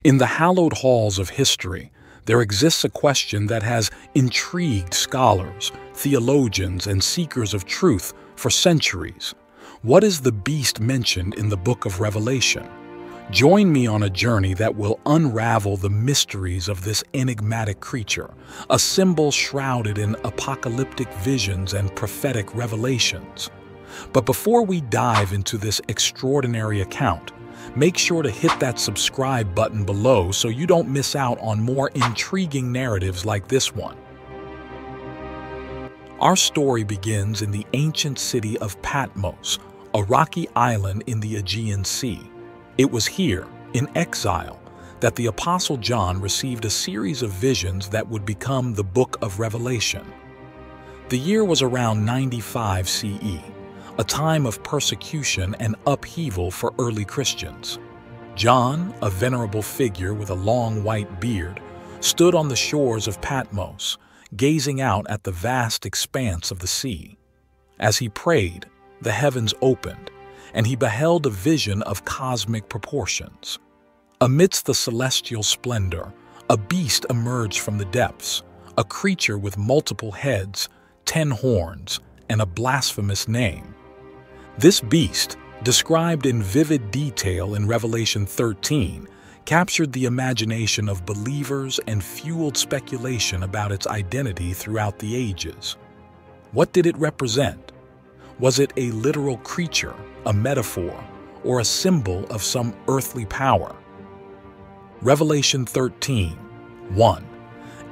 In the hallowed halls of history, there exists a question that has intrigued scholars, theologians, and seekers of truth for centuries. What is the beast mentioned in the book of Revelation? Join me on a journey that will unravel the mysteries of this enigmatic creature, a symbol shrouded in apocalyptic visions and prophetic revelations. But before we dive into this extraordinary account, make sure to hit that subscribe button below so you don't miss out on more intriguing narratives like this one. Our story begins in the ancient city of Patmos, a rocky island in the Aegean Sea. It was here, in exile, that the Apostle John received a series of visions that would become the book of Revelation. The year was around 95 CE, a time of persecution and upheaval for early Christians. John, a venerable figure with a long white beard, stood on the shores of Patmos, gazing out at the vast expanse of the sea. As he prayed, the heavens opened, and he beheld a vision of cosmic proportions. Amidst the celestial splendor, a beast emerged from the depths, a creature with multiple heads, 10 horns, and a blasphemous name. This beast, described in vivid detail in Revelation 13, captured the imagination of believers and fueled speculation about its identity throughout the ages. What did it represent? Was it a literal creature, a metaphor, or a symbol of some earthly power? Revelation 13:1.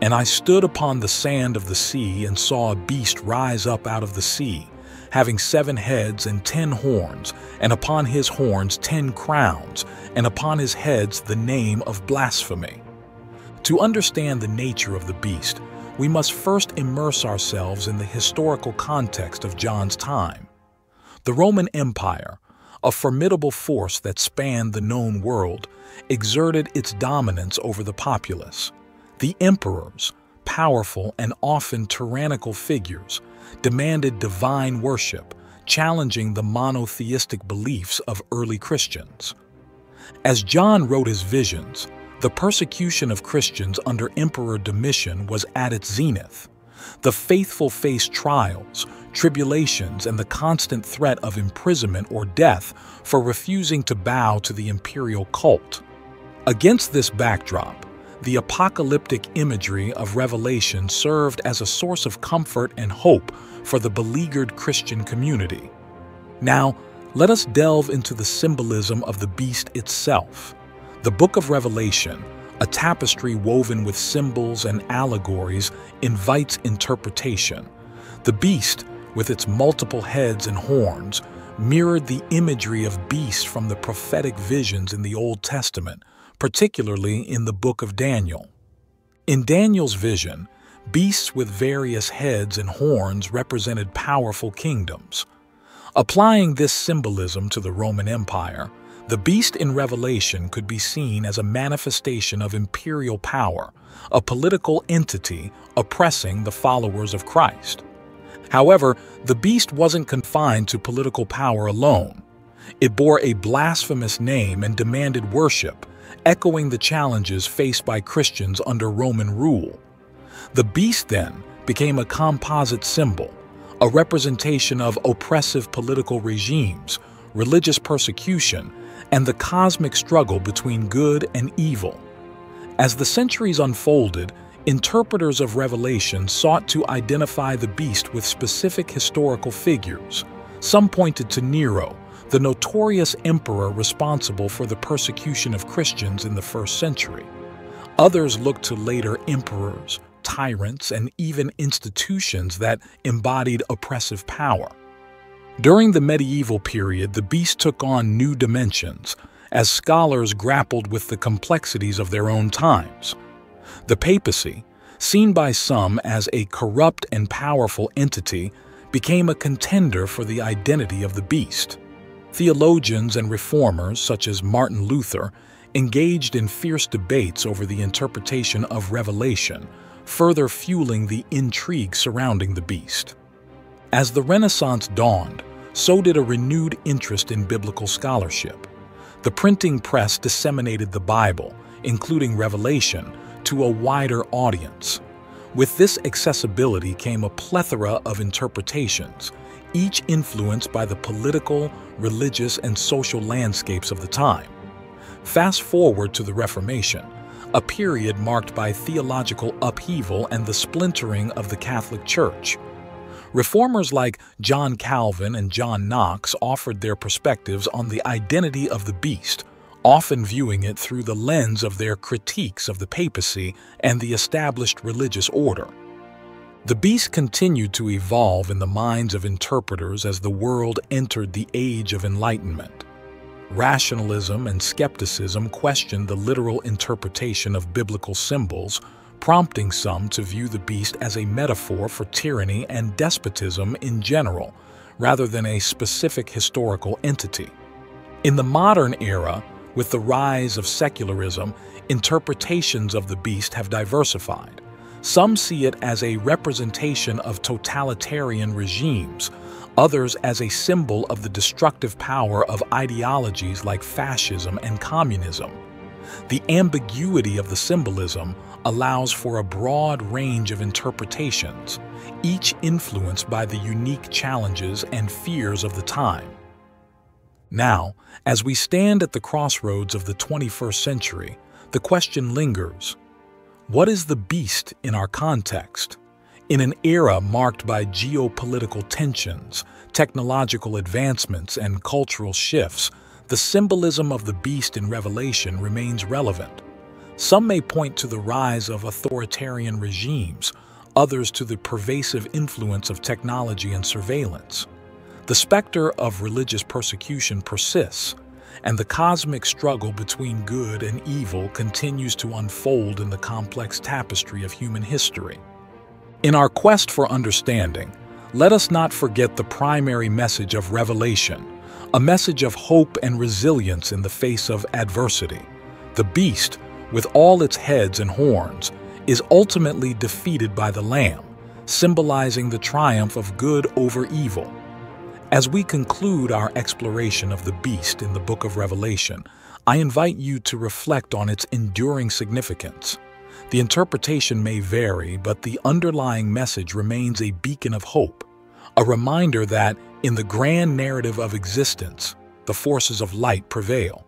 And I stood upon the sand of the sea and saw a beast rise up out of the sea, having 7 heads and 10 horns, and upon his horns 10 crowns, and upon his heads the name of blasphemy. To understand the nature of the beast, we must first immerse ourselves in the historical context of John's time. The Roman Empire, a formidable force that spanned the known world, exerted its dominance over the populace. The emperors, powerful and often tyrannical figures, demanded divine worship, challenging the monotheistic beliefs of early Christians. As John wrote his visions, the persecution of Christians under Emperor Domitian was at its zenith. The faithful faced trials, tribulations, and the constant threat of imprisonment or death for refusing to bow to the imperial cult. Against this backdrop, the apocalyptic imagery of Revelation served as a source of comfort and hope for the beleaguered Christian community. Now, let us delve into the symbolism of the beast itself. The book of Revelation, a tapestry woven with symbols and allegories, invites interpretation. The beast, with its multiple heads and horns, mirrored the imagery of beasts from the prophetic visions in the Old Testament, particularly in the book of Daniel. In Daniel's vision, beasts with various heads and horns represented powerful kingdoms. Applying this symbolism to the Roman Empire, the beast in Revelation could be seen as a manifestation of imperial power, a political entity oppressing the followers of Christ. However, the beast wasn't confined to political power alone. It bore a blasphemous name and demanded worship, echoing the challenges faced by Christians under Roman rule. The beast then became a composite symbol, a representation of oppressive political regimes, religious persecution, and the cosmic struggle between good and evil. As the centuries unfolded, interpreters of Revelation sought to identify the beast with specific historical figures. Some pointed to Nero, the notorious emperor responsible for the persecution of Christians in the 1st century. Others looked to later emperors, tyrants, and even institutions that embodied oppressive power. During the medieval period, the beast took on new dimensions as scholars grappled with the complexities of their own times. The papacy, seen by some as a corrupt and powerful entity, became a contender for the identity of the beast. Theologians and reformers such as Martin Luther engaged in fierce debates over the interpretation of Revelation, further fueling the intrigue surrounding the beast. As the Renaissance dawned, so did a renewed interest in biblical scholarship. The printing press disseminated the Bible, including Revelation, to a wider audience. With this accessibility came a plethora of interpretations, each influenced by the political, religious, and social landscapes of the time. Fast forward to the Reformation, a period marked by theological upheaval and the splintering of the Catholic Church. Reformers like John Calvin and John Knox offered their perspectives on the identity of the beast, often viewing it through the lens of their critiques of the papacy and the established religious order. The beast continued to evolve in the minds of interpreters as the world entered the Age of Enlightenment. Rationalism and skepticism questioned the literal interpretation of biblical symbols, prompting some to view the beast as a metaphor for tyranny and despotism in general, rather than a specific historical entity. In the modern era, with the rise of secularism, interpretations of the beast have diversified. Some see it as a representation of totalitarian regimes, others as a symbol of the destructive power of ideologies like fascism and communism. The ambiguity of the symbolism allows for a broad range of interpretations, each influenced by the unique challenges and fears of the time. Now, as we stand at the crossroads of the 21st century, the question lingers: what is the beast in our context? In an era marked by geopolitical tensions, technological advancements, and cultural shifts, the symbolism of the beast in Revelation remains relevant. Some may point to the rise of authoritarian regimes, others to the pervasive influence of technology and surveillance. The specter of religious persecution persists, and the cosmic struggle between good and evil continues to unfold in the complex tapestry of human history. In our quest for understanding, let us not forget the primary message of Revelation, a message of hope and resilience in the face of adversity. The beast, with all its heads and horns, is ultimately defeated by the Lamb, symbolizing the triumph of good over evil. As we conclude our exploration of the beast in the book of Revelation, I invite you to reflect on its enduring significance. The interpretation may vary, but the underlying message remains a beacon of hope, a reminder that, in the grand narrative of existence, the forces of light prevail.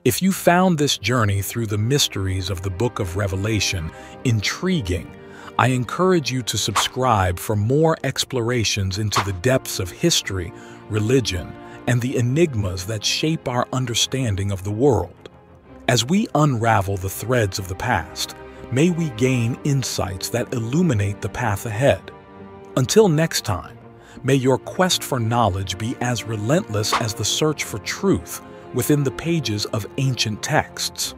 If you found this journey through the mysteries of the book of Revelation intriguing, I encourage you to subscribe for more explorations into the depths of history, religion, and the enigmas that shape our understanding of the world. As we unravel the threads of the past, may we gain insights that illuminate the path ahead. Until next time, may your quest for knowledge be as relentless as the search for truth within the pages of ancient texts.